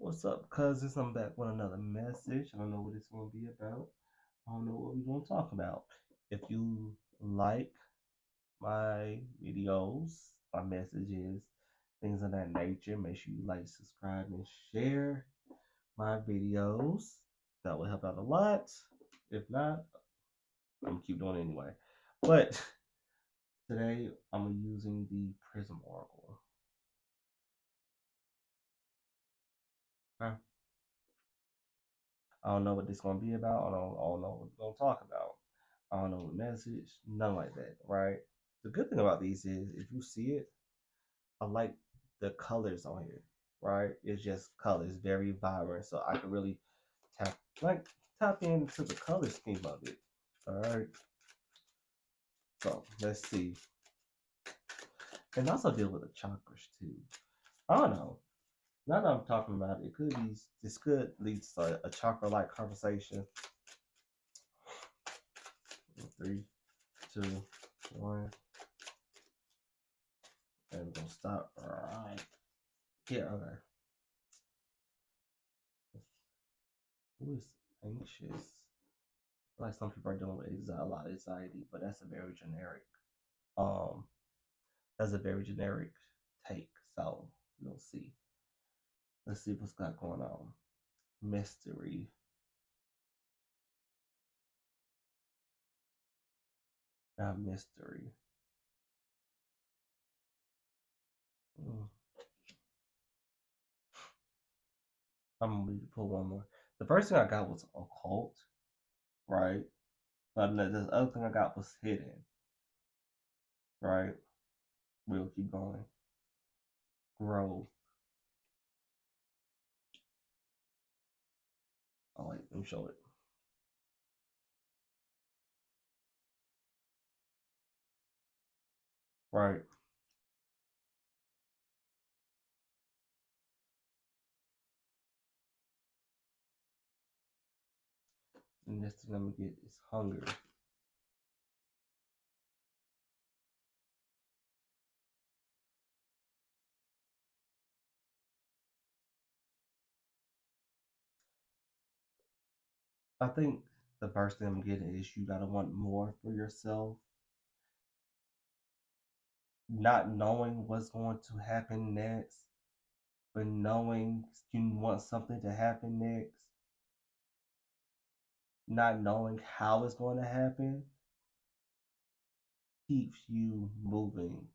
What's up, cousins? I'm back with another message. I don't know what it's going to be about. I don't know what we're going to talk about. If you like my videos, my messages, things of that nature, make sure you like, subscribe, and share my videos. That will help out a lot. If not, I'm going to keep doing it anyway. But today, I'm using the Prism Oracle. Okay? I don't know what this is going to be about. I don't know what we're going to talk about. I don't know the message, nothing like that, right? The good thing about these is if you see it, I like the colors on here, right? It's just colors, very vibrant. So I can really tap tap into the color scheme of it. All right. So let's see. And also deal with the chakras too. I don't know. Now that I'm talking about it, this could lead to a chakra like conversation. 3, 2, 1. And we're gonna stop right here. Okay. Who is anxious? Like some people are dealing with a lot of anxiety, but that's a very generic. Um, that's a very generic take. So we'll see. Let's see what's got going on. Mystery. Not mystery. Mm. I'm gonna pull one more. The first thing I got was occult, right? But the other thing I got was hidden, right? We'll keep going. Growth. Oh wait, let me show it. Right. And next thing I'm gonna get is hunger. I think the first thing I'm getting is you gotta want more for yourself. Not knowing what's going to happen next, but knowing you want something to happen next, not knowing how it's going to happen, keeps you moving.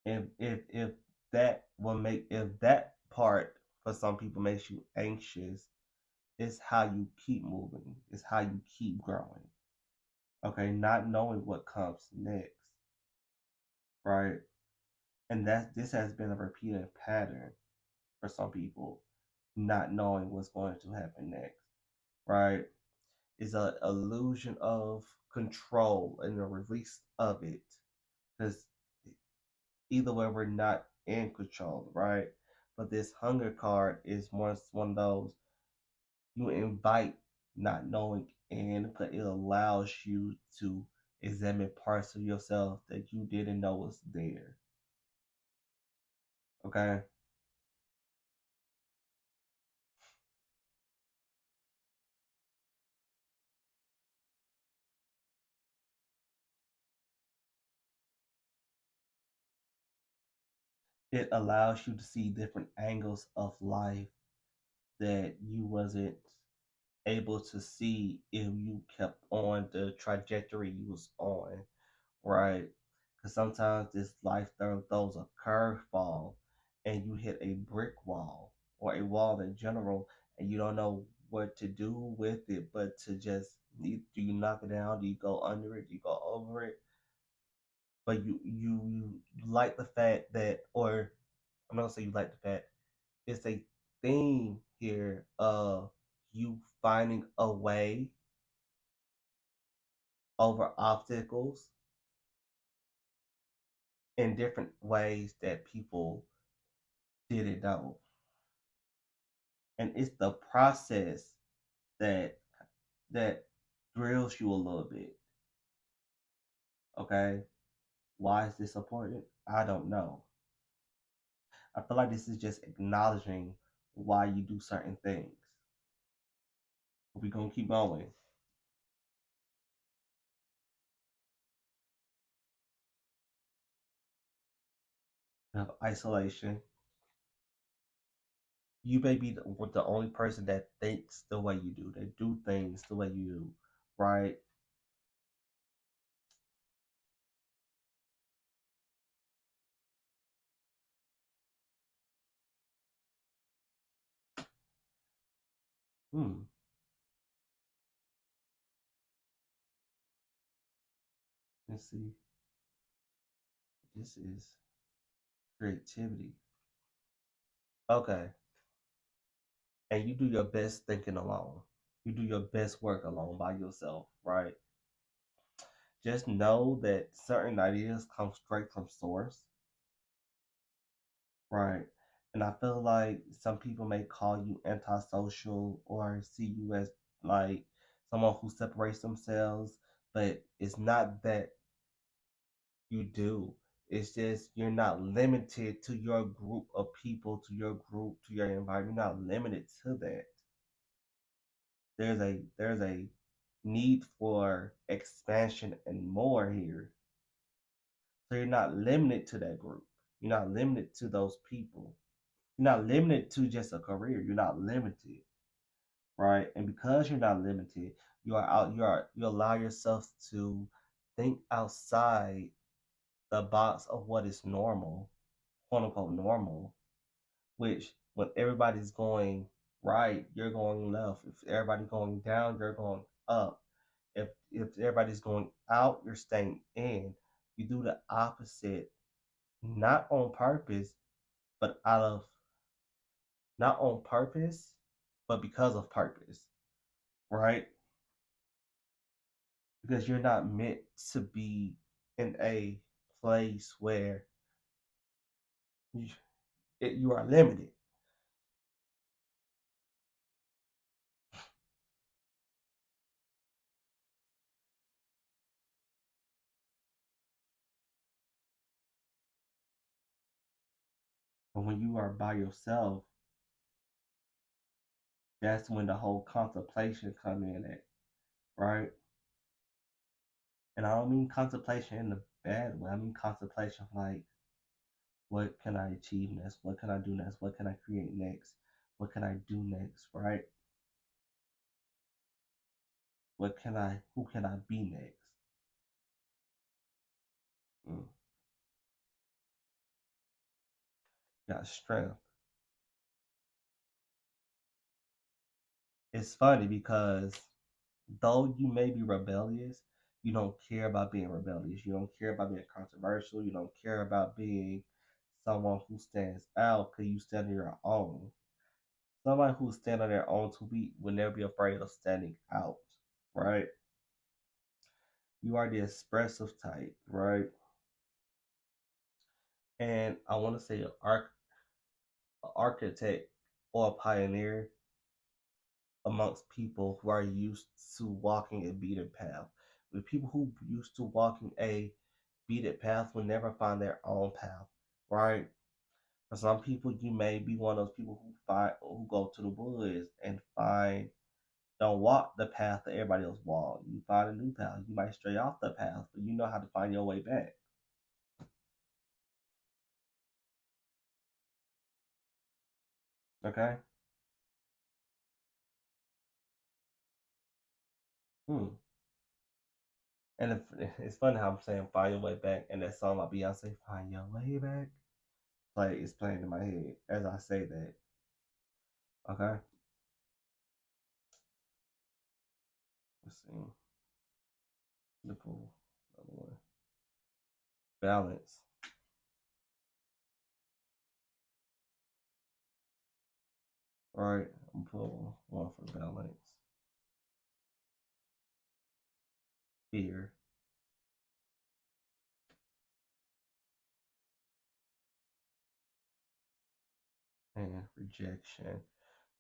If that will make if that part for some people makes you anxious, it's how you keep moving. It's how you keep growing. Okay, not knowing what comes next, right? And this has been a repeated pattern for some people, not knowing what's going to happen next, right? It's an illusion of control and the release of it. Because either way, we're not in control, right? But this hunger card is one of those you invite not knowing in, but it allows you to examine parts of yourself that you didn't know was there. Okay? It allows you to see different angles of life that you wasn't able to see if you kept on the trajectory you was on, right? Because sometimes this life throws a curveball and you hit a brick wall or a wall in general and you don't know what to do with it, but to just do you knock it down? Do you go under it? Do you go over it? But you like the fact that, or I'm not gonna say you like the fact, it's a theme here of you finding a way over obstacles in different ways that people didn't know. And it's the process that that thrills you a little bit. Okay? Why is this important? I don't know. I feel like this is just acknowledging why you do certain things. We're gonna keep going. You have isolation. You may be the only person that thinks the way you do, that do things the way you do, right? Hmm. Let's see. This is creativity. Okay. And you do your best thinking alone. You do your best work alone by yourself, right? Just know that certain ideas come straight from source, right? And I feel like some people may call you antisocial or see you as like someone who separates themselves, but it's not that you do. It's just you're not limited to your group of people, to your group, to your environment. You're not limited to that. There's a need for expansion and more here. So you're not limited to that group. You're not limited to those people. You're not limited to just a career. You're not limited, right? And because you're not limited, you allow yourself to think outside the box of what is normal, quote unquote normal, which when everybody's going right, you're going left. If everybody's going down, you're going up. If everybody's going out, you're staying in. You do the opposite, not on purpose, but out of not on purpose, but because of purpose, right? Because you're not meant to be in a place where you, you are limited. But when you are by yourself, that's when the whole contemplation come in at, right? And I don't mean contemplation in the bad way. I mean contemplation like, what can I achieve next? What can I do next? What can I create next? What can I do next? Right? Who can I be next? Mm. Got strength. It's funny because though you may be rebellious, you don't care about being rebellious. You don't care about being controversial. You don't care about being someone who stands out because you stand on your own. Somebody who stand on their own 2 feet will never be afraid of standing out, right? You are the expressive type, right? And I want to say an architect or a pioneer amongst people who are used to walking a beaten path. The people who used to walking a beaten path will never find their own path, right? For some people, you may be one of those people who go to the woods and find don't walk the path that everybody else walked. You find a new path. You might stray off the path, but you know how to find your way back. Okay. Hmm. And it's funny how I'm saying find your way back, and that song by Beyonce, "Find Your Way Back," is playing in my head as I say that. Okay. Let's see. The pool. Another one. Balance. All right. I'm pull one for balance. Fear and rejection.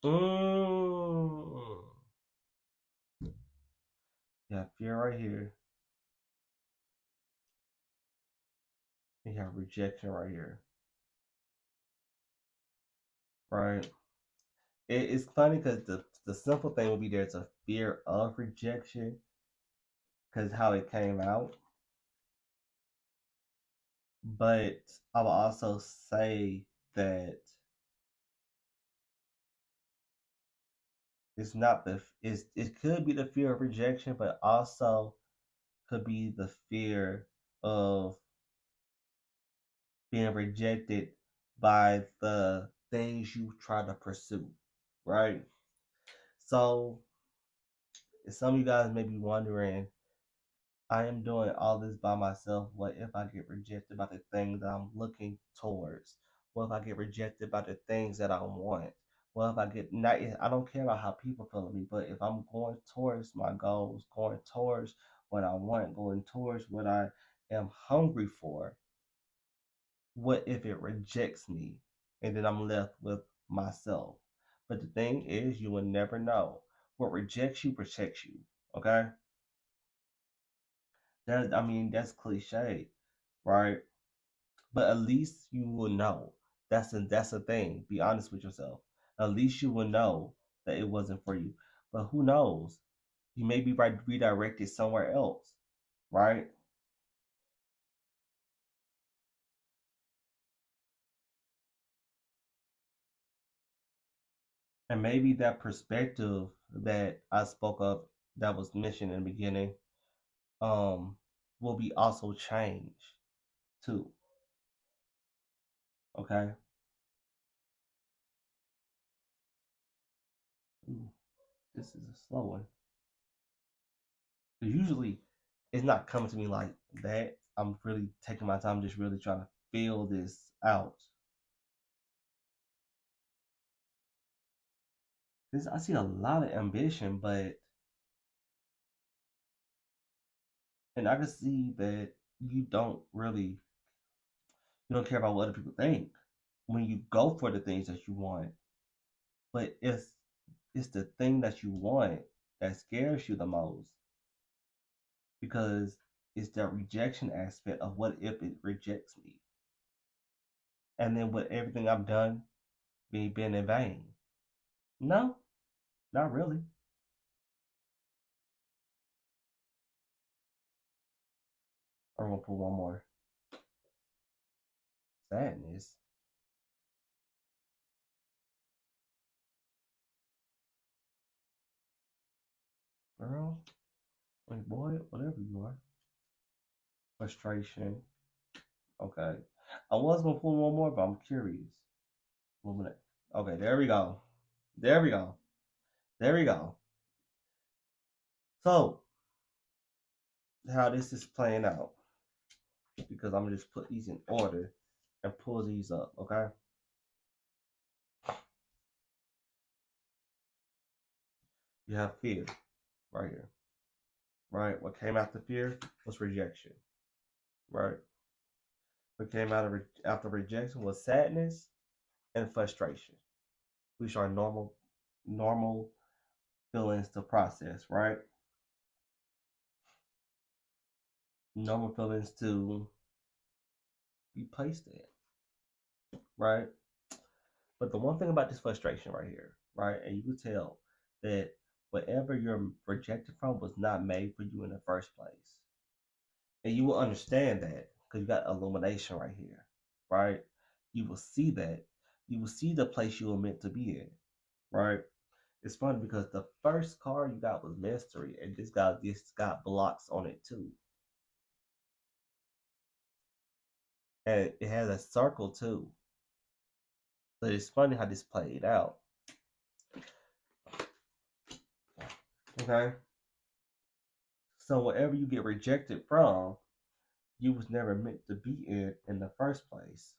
Mm. You have fear right here. You have rejection right here. Right. it's funny because the simple thing would be there's a fear of rejection because how it came out. But I will also say that it's not it could be the fear of rejection, but also could be the fear of being rejected by the things you try to pursue, right? So some of you guys may be wondering, I am doing all this by myself. What if I get rejected by the things that I'm looking towards? What if I get rejected by the things that I want? Well, if I get not, I don't care about how people feel of me, but if I'm going towards my goals, going towards what I want, going towards what I am hungry for, what if it rejects me and then I'm left with myself? But the thing is, you will never know. What rejects you protects you. Okay? I mean, that's cliche, right? But at least you will know. That's a thing. Be honest with yourself. At least you will know that it wasn't for you. But who knows? You may be redirected somewhere else, right? And maybe that perspective that I spoke of that was mentioned in the beginning, um, will be also changed too. Okay. Ooh, this is a slow one. 'Cause usually it's not coming to me like that. I'm really taking my time, just really trying to feel this out. This I see a lot of ambition, but and I can see that you don't care about what other people think when you go for the things that you want. But it's the thing that you want that scares you the most because it's that rejection aspect of what if it rejects me, and then with everything I've done being been in vain. No, not really. I'm gonna put one more. Sadness, girl, like boy, whatever you are. Frustration. Okay. I was gonna put one more, but I'm curious. Okay, there we go. There we go. There we go. So, how this is playing out, because I'm gonna just put these in order and pull these up, okay? You have fear right here, right? What came after fear was rejection, right? What came after rejection was sadness and frustration, which are normal feelings to process, right? Normal feelings to be placed in, right? But the one thing about this frustration right here, right, and you can tell that whatever you're rejected from was not made for you in the first place. And you will understand that because you got illumination right here, right? You will see that. You will see the place you were meant to be in, right? It's funny because the first card you got was mystery, and this got blocks on it too. And it has a circle too. But it's funny how this played out. Okay? So whatever you get rejected from, you was never meant to be in the first place.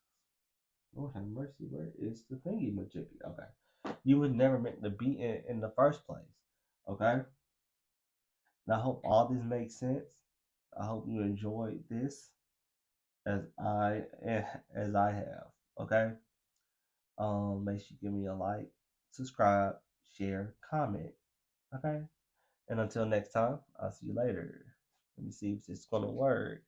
Lord have mercy, where is the thingy majiggy? Okay. You was never meant to be in the first place. Okay? Now I hope all this makes sense. I hope you enjoyed this as I have. Okay? Make sure you give me a like, subscribe, share, comment. Okay? And until next time, I'll see you later. Let me see if this is gonna work.